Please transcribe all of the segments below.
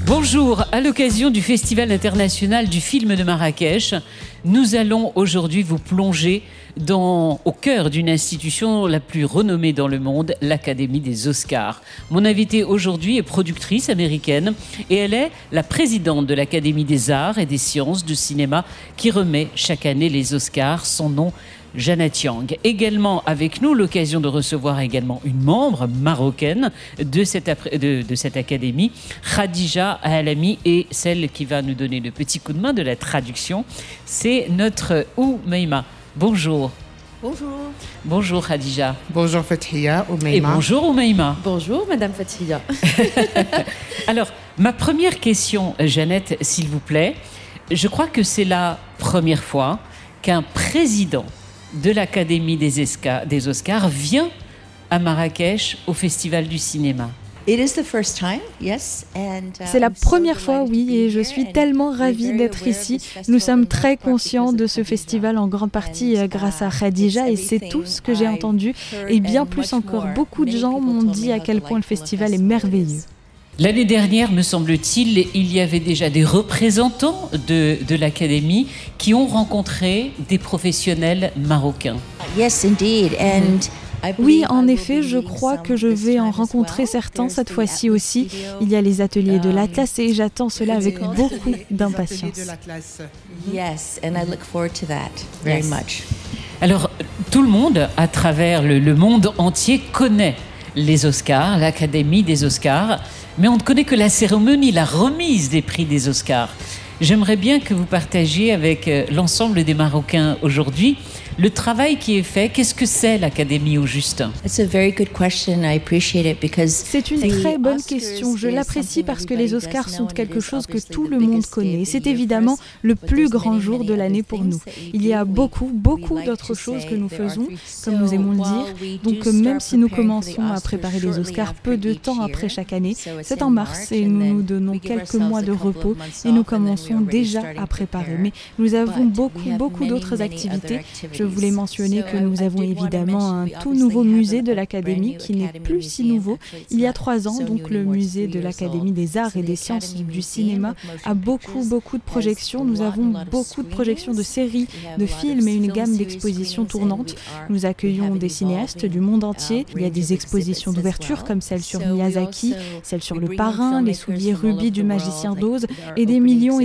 Bonjour, à l'occasion du Festival international du film de Marrakech, nous allons aujourd'hui vous plonger au cœur d'une institution la plus renommée dans le monde, l'Académie des Oscars. Mon invitée aujourd'hui est productrice américaine et elle est la présidente de l'Académie des Arts et des Sciences du cinéma qui remet chaque année les Oscars. Son nom, Janet Yang. Également avec nous, l'occasion de recevoir également une membre marocaine de cette académie, Khadija Alami, et celle qui va nous donner le petit coup de main de la traduction, c'est notre Oumeima. Bonjour. Bonjour. Bonjour Khadija. Bonjour Fathia, Oumeima. Et bonjour Oumeima. Bonjour Madame Fathia. Alors, ma première question, Jeannette, s'il vous plaît. Je crois que c'est la première fois qu'un président de l'Académie des Oscars vient à Marrakech au Festival du cinéma. C'est la première fois, oui, et je suis tellement ravie d'être ici. Nous sommes très conscients de ce festival en grande partie grâce à Khadija, et c'est tout ce que j'ai entendu. Et bien plus encore, beaucoup de gens m'ont dit à quel point le festival est merveilleux. L'année dernière, me semble-t-il, il y avait déjà des représentants de l'Académie qui ont rencontré des professionnels marocains. Oui, en effet, je crois que je vais en rencontrer certains cette fois-ci aussi. Il y a les ateliers de l'Atlas et j'attends cela avec beaucoup d'impatience. Alors, tout le monde, à travers le monde entier, connaît les Oscars, l'Académie des Oscars, mais on ne connaît que la cérémonie, la remise des prix des Oscars. J'aimerais bien que vous partagiez avec l'ensemble des Marocains aujourd'hui le travail qui est fait. Qu'est-ce que c'est l'Académie au juste? C'est une très bonne question. Je l'apprécie parce que les Oscars sont quelque chose que tout le monde connaît. C'est évidemment le plus grand jour de l'année pour nous. Il y a beaucoup d'autres choses que nous faisons, comme nous aimons le dire. Donc même si nous commençons à préparer les Oscars peu de temps après chaque année, c'est en mars et nous nous donnons quelques mois de repos et nous commençons déjà à préparer. Mais nous avons beaucoup d'autres activités. Je voulais mentionner que nous avons évidemment un tout nouveau musée de l'Académie qui n'est plus si nouveau. Il y a 3 ans, donc le musée de l'Académie des Arts et des Sciences du cinéma a beaucoup de projections. Nous avons beaucoup de projections de séries, de films et une gamme d'expositions tournantes. Nous accueillons des cinéastes du monde entier. Il y a des expositions d'ouverture comme celle sur Miyazaki, celle sur Le Parrain, les souliers rubis du magicien d'Oz et des millions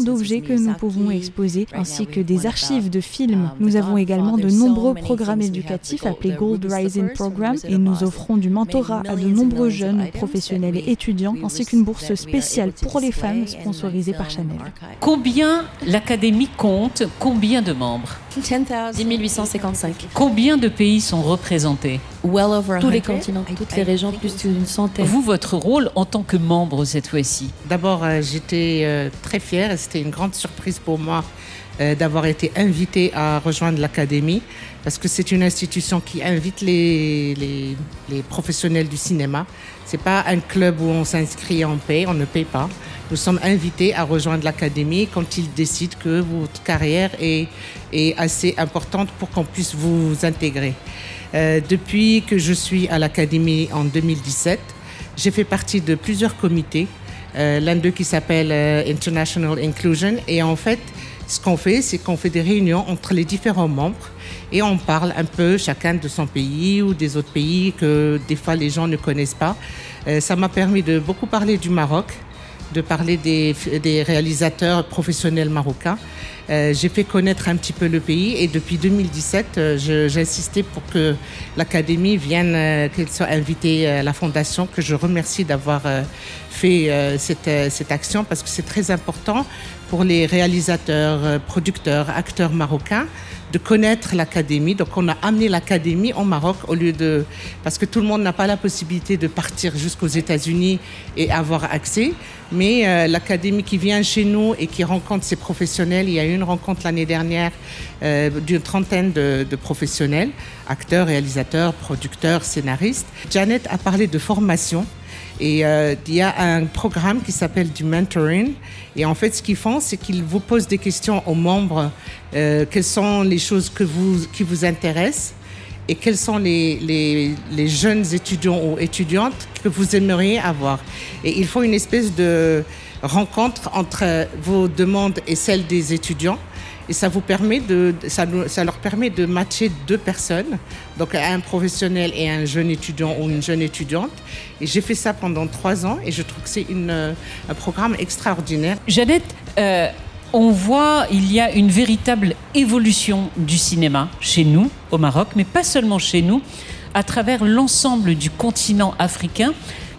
d'objets que nous pouvons exposer, ainsi que des archives de films. Nous avons également de nombreux programmes éducatifs appelés Gold Rising Program et nous offrons du mentorat à de nombreux jeunes professionnels et étudiants, ainsi qu'une bourse spéciale pour les femmes sponsorisée par Chanel. Combien l'Académie compte? Combien de membres? 10 855. Combien de pays sont représentés? Tous les continents, toutes les régions, plus d'une centaine. Vous, votre rôle en tant que membre cette fois-ci? D'abord, j'étais très fière et c'était une grande surprise pour moi d'avoir été invitée à rejoindre l'Académie parce que c'est une institution qui invite les professionnels du cinéma. Ce n'est pas un club où on s'inscrit et on paye, on ne paye pas. Nous sommes invités à rejoindre l'Académie quand ils décident que votre carrière est assez importante pour qu'on puisse vous intégrer. Depuis que je suis à l'Académie en 2017, j'ai fait partie de plusieurs comités, l'un d'eux qui s'appelle International Inclusion. Et en fait, ce qu'on fait, c'est qu'on fait des réunions entre les différents membres et on parle un peu chacun de son pays ou des autres pays que des fois les gens ne connaissent pas. Ça m'a permis de beaucoup parler du Maroc, de parler des réalisateurs professionnels marocains. J'ai fait connaître un petit peu le pays et depuis 2017, j'insistais pour que l'Académie vienne, qu'elle soit invitée à la Fondation, que je remercie d'avoir fait cette action parce que c'est très important pour les réalisateurs, producteurs, acteurs marocains de connaître l'Académie. Donc on a amené l'Académie au Maroc au lieu de... Parce que tout le monde n'a pas la possibilité de partir jusqu'aux États-Unis et avoir accès. Mais l'Académie qui vient chez nous et qui rencontre ces professionnels, il y a eu une rencontre l'année dernière d'une trentaine de professionnels, acteurs, réalisateurs, producteurs, scénaristes. Janet a parlé de formation. Et il y a un programme qui s'appelle du mentoring. Et en fait, ce qu'ils font, c'est qu'ils vous posent des questions aux membres. Quelles sont les choses qui vous intéressent? et quels sont les jeunes étudiants ou étudiantes que vous aimeriez avoir. Et il faut une espèce de rencontre entre vos demandes et celles des étudiants. Et ça leur permet de matcher deux personnes, donc un professionnel et un jeune étudiant ou une jeune étudiante. Et j'ai fait ça pendant 3 ans et je trouve que c'est un programme extraordinaire. Jeannette, on voit il y a une véritable évolution du cinéma chez nous, au Maroc, mais pas seulement chez nous, à travers l'ensemble du continent africain.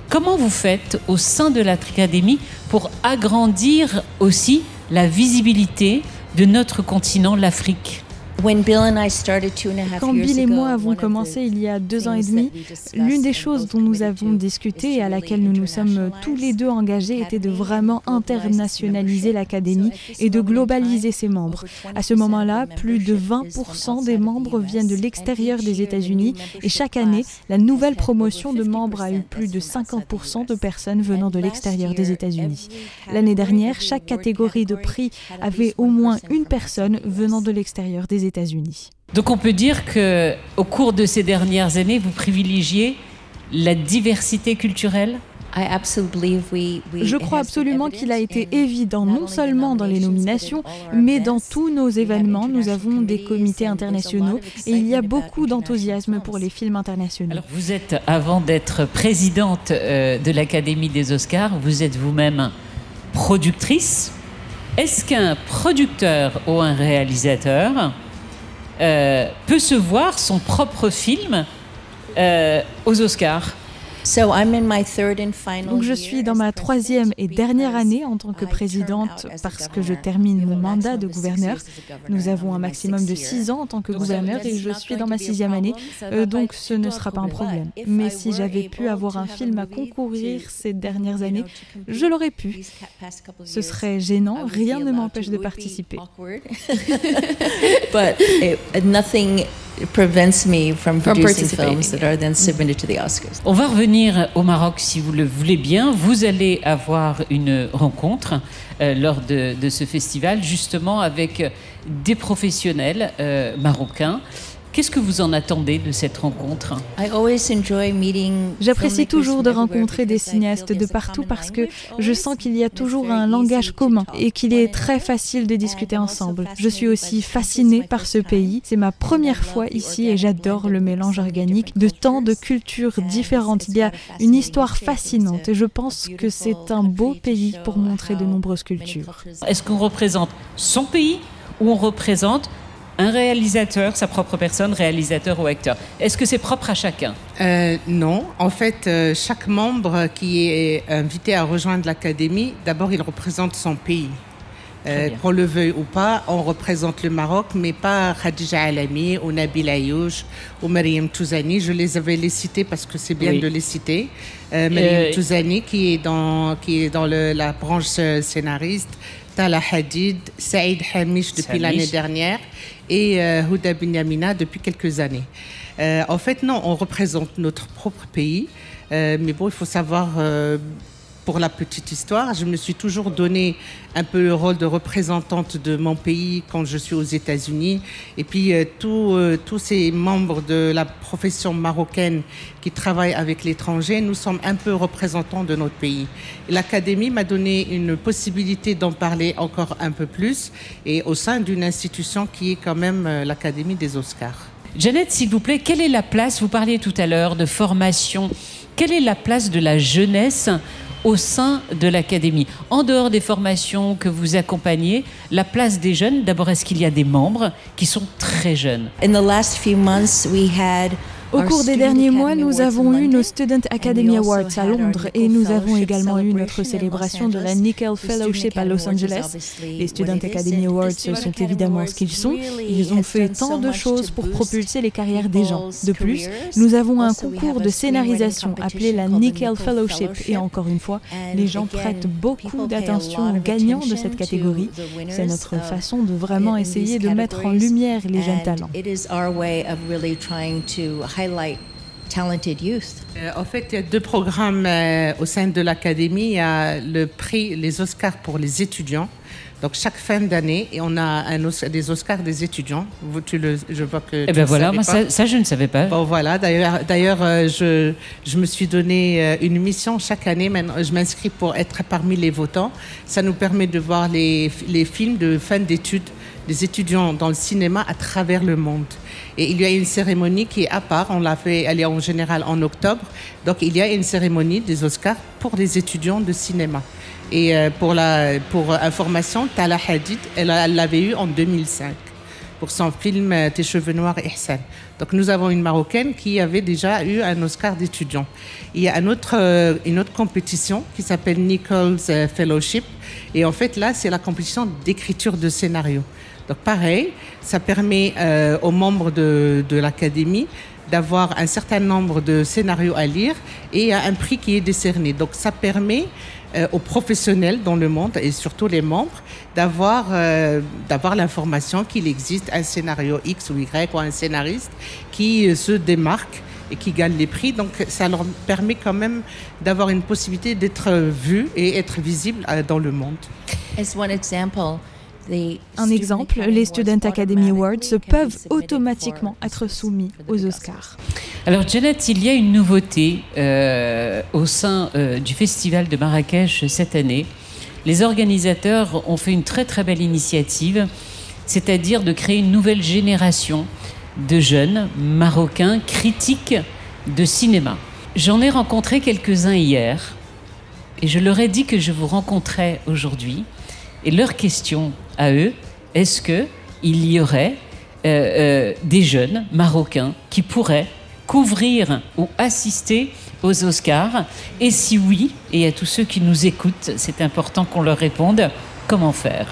Comment vous faites au sein de l'Académie pour agrandir aussi la visibilité de notre continent, l'Afrique? Quand Bill et moi avons commencé il y a 2 ans et demi, l'une des choses dont nous avons discuté et à laquelle nous nous sommes tous les deux engagés était de vraiment internationaliser l'Académie et de globaliser ses membres. À ce moment-là, plus de 20% des membres viennent de l'extérieur des États-Unis et chaque année, la nouvelle promotion de membres a eu plus de 50% de personnes venant de l'extérieur des États-Unis. L'année dernière, chaque catégorie de prix avait au moins une personne venant de l'extérieur des États-Unis. Donc on peut dire qu'au cours de ces dernières années, vous privilégiez la diversité culturelle? Je crois absolument qu'il a été évident, non seulement dans les nominations, mais dans tous nos événements. Nous avons des comités internationaux et il y a beaucoup d'enthousiasme pour les films internationaux. Alors vous êtes, avant d'être présidente de l'Académie des Oscars, vous êtes vous-même productrice. Est-ce qu'un producteur ou un réalisateur peut se voir son propre film aux Oscars? Donc je suis dans ma 3e et dernière année en tant que présidente parce que je termine mon mandat de gouverneur. Nous avons un maximum de 6 ans en tant que gouverneur et je suis dans ma 6e année, donc ce ne sera pas un problème. Mais si j'avais pu avoir un film à concourir ces dernières années, je l'aurais pu. Ce serait gênant, rien ne m'empêche de participer. On va revenir au Maroc si vous le voulez bien. Vous allez avoir une rencontre lors de ce festival, justement avec des professionnels marocains. Qu'est-ce que vous en attendez de cette rencontre? J'apprécie toujours de rencontrer des cinéastes de partout parce que je sens qu'il y a toujours un langage commun et qu'il est très facile de discuter ensemble. Je suis aussi fascinée par ce pays. C'est ma première fois ici et j'adore le mélange organique de tant de cultures différentes. Il y a une histoire fascinante et je pense que c'est un beau pays pour montrer de nombreuses cultures. Est-ce qu'on représente son pays ou on représente un réalisateur, sa propre personne, réalisateur ou acteur? Est-ce que c'est propre à chacun? Non. En fait, chaque membre qui est invité à rejoindre l'Académie, d'abord, il représente son pays. Qu'on le veuille ou pas, on représente le Maroc, mais pas Khadija Alami ou Nabil Ayouch ou Mariam Touzani. Je les avais cités parce que c'est bien de les citer. Mariam Touzani qui est dans la branche scénariste, Tala Hadid, Saïd Hamish depuis l'année dernière et Houda Binyamina depuis quelques années. En fait, non, on représente notre propre pays, mais bon, il faut savoir... Pour la petite histoire, je me suis toujours donné un peu le rôle de représentante de mon pays quand je suis aux États-Unis. Et puis, tous ces membres de la profession marocaine qui travaillent avec l'étranger, nous sommes un peu représentants de notre pays. L'Académie m'a donné une possibilité d'en parler encore un peu plus et au sein d'une institution qui est quand même l'Académie des Oscars. Jeannette, s'il vous plaît, quelle est la place, vous parliez tout à l'heure de formation, quelle est la place de la jeunesse au sein de l'Académie? En dehors des formations que vous accompagnez, la place des jeunes, d'abord, est-ce qu'il y a des membres qui sont très jeunes? Au cours des derniers mois, nous avons eu nos Student Academy Awards à Londres et nous avons également eu notre célébration de la Nickel Fellowship à Los Angeles. Les Student Academy Awards sont évidemment ce qu'ils sont. Ils ont fait tant de choses pour propulser les carrières des gens. De plus, nous avons un concours de scénarisation appelé la Nickel Fellowship et encore une fois, les gens prêtent beaucoup d'attention aux gagnants de cette catégorie. C'est notre façon de vraiment essayer de mettre en lumière les jeunes talents. En fait, il y a 2 programmes au sein de l'Académie. Il y a le prix, les Oscars pour les étudiants. Donc chaque fin d'année, et on a des Oscars des étudiants. Je vois que tu ne voilà, moi ça je ne savais pas. Bon voilà, d'ailleurs je me suis donné une mission chaque année. Maintenant, je m'inscris pour être parmi les votants. Ça nous permet de voir les films de fin d'études des étudiants dans le cinéma à travers le monde. Et il y a une cérémonie qui est à part. On l'a fait, elle est en général en octobre. Donc il y a une cérémonie des Oscars pour les étudiants de cinéma. Et pour information, Tala Hadid, elle l'avait eu en 2005 pour son film Tes cheveux noirs, Ihsan. Donc nous avons une Marocaine qui avait déjà eu un Oscar d'étudiant. Il y a une autre compétition qui s'appelle Nichols Fellowship. Et en fait, là, c'est la compétition d'écriture de scénario. Donc pareil, ça permet aux membres de l'académie d'avoir un certain nombre de scénarios à lire et il y a un prix qui est décerné. Donc ça permet aux professionnels dans le monde et surtout les membres d'avoir l'information qu'il existe un scénario X ou Y ou un scénariste qui se démarque et qui gagne les prix. Donc ça leur permet quand même d'avoir une possibilité d'être vus et être visibles dans le monde. Un exemple, les Student Academy Awards peuvent automatiquement être soumis aux Oscars. Alors Janet, il y a une nouveauté au sein du Festival de Marrakech cette année. Les organisateurs ont fait une très très belle initiative, c'est-à-dire de créer une nouvelle génération de jeunes Marocains critiques de cinéma. J'en ai rencontré quelques-uns hier et je leur ai dit que je vous rencontrais aujourd'hui. Et leur question à eux, est-ce qu'il y aurait des jeunes Marocains qui pourraient couvrir ou assister aux Oscars? Et si oui, et à tous ceux qui nous écoutent, c'est important qu'on leur réponde, comment faire?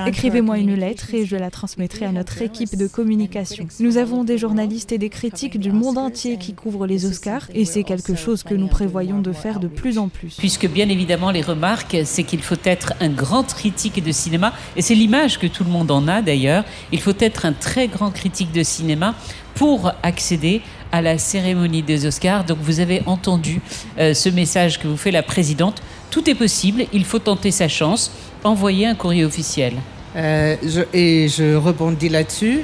Écrivez-moi une lettre et je la transmettrai à notre équipe de communication. Nous avons des journalistes et des critiques du monde entier qui couvrent les Oscars et c'est quelque chose que nous prévoyons de faire de plus en plus. Puisque bien évidemment les remarques, c'est qu'il faut être un grand critique de cinéma et c'est l'image que tout le monde en a d'ailleurs. Il faut être un très grand critique de cinéma pour accéder à la cérémonie des Oscars. Donc vous avez entendu ce message que vous fait la présidente. Tout est possible, il faut tenter sa chance. Envoyer un courrier officiel. Je rebondis là-dessus.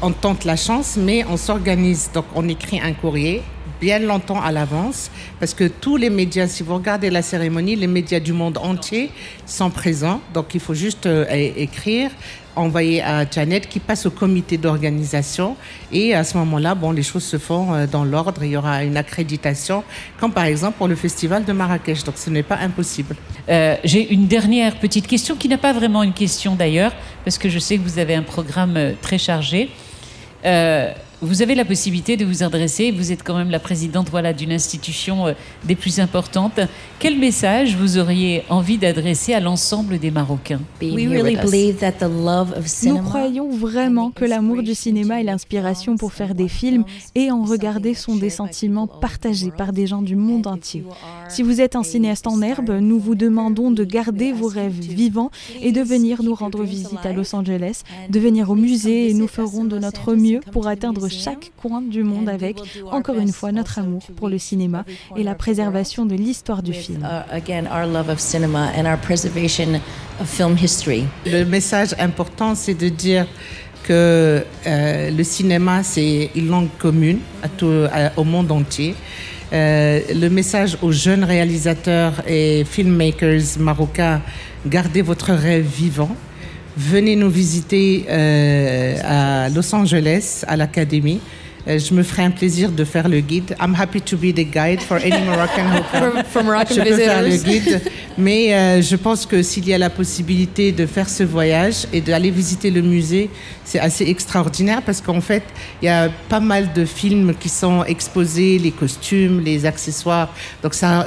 On tente la chance, mais on s'organise. Donc on écrit un courrier bien longtemps à l'avance, parce que tous les médias, si vous regardez la cérémonie, les médias du monde entier sont présents. Donc il faut juste écrire, envoyer à Janet qui passe au comité d'organisation et à ce moment-là, les choses se font dans l'ordre. Il y aura une accréditation, comme par exemple pour le festival de Marrakech. Donc ce n'est pas impossible. J'ai une dernière petite question qui n'a pas vraiment une question d'ailleurs, parce que je sais que vous avez un programme très chargé. Vous avez la possibilité de vous adresser, vous êtes quand même la présidente d'une institution des plus importantes. Quel message vous auriez envie d'adresser à l'ensemble des Marocains? Nous croyons vraiment que l'amour du cinéma et l'inspiration pour faire des films et en regarder sont des sentiments partagés par des gens du monde entier. Si vous êtes un cinéaste en herbe, nous vous demandons de garder vos rêves vivants et de venir nous rendre visite à Los Angeles, de venir au musée et nous ferons de notre mieux pour atteindre chaque coin du monde avec, encore une fois, notre amour pour le cinéma et la préservation de l'histoire du film. Le message important, c'est de dire que le cinéma, c'est une langue commune au monde entier. Le message aux jeunes réalisateurs et filmmakers marocains, gardez votre rêve vivant. Venez nous visiter à Los Angeles, à l'Académie. Je me ferai un plaisir de faire le guide. I'm happy to be the guide for any Moroccan who comes. Je peux faire le guide, mais je pense que s'il y a la possibilité de faire ce voyage et d'aller visiter le musée, c'est assez extraordinaire parce qu'en fait, il y a pas mal de films qui sont exposés, les costumes, les accessoires. Donc ça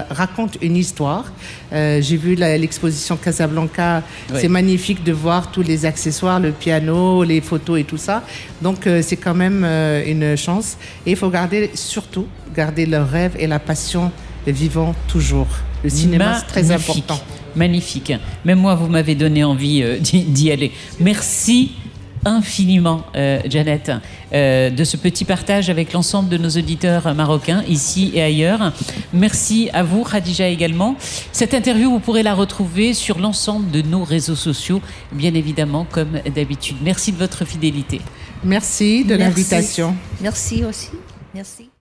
raconte une histoire. J'ai vu l'exposition Casablanca. Oui. C'est magnifique de voir tous les accessoires, le piano, les photos et tout ça. Donc c'est quand même une chance. Et il faut surtout garder leur rêve et la passion vivant toujours. Le cinéma, c'est très important. Magnifique. Même moi, vous m'avez donné envie d'y aller. Merci infiniment, Janet, de ce petit partage avec l'ensemble de nos auditeurs marocains, ici et ailleurs. Merci à vous, Khadija, également. Cette interview, vous pourrez la retrouver sur l'ensemble de nos réseaux sociaux, bien évidemment, comme d'habitude. Merci de votre fidélité. Merci de l'invitation. Merci aussi. Merci.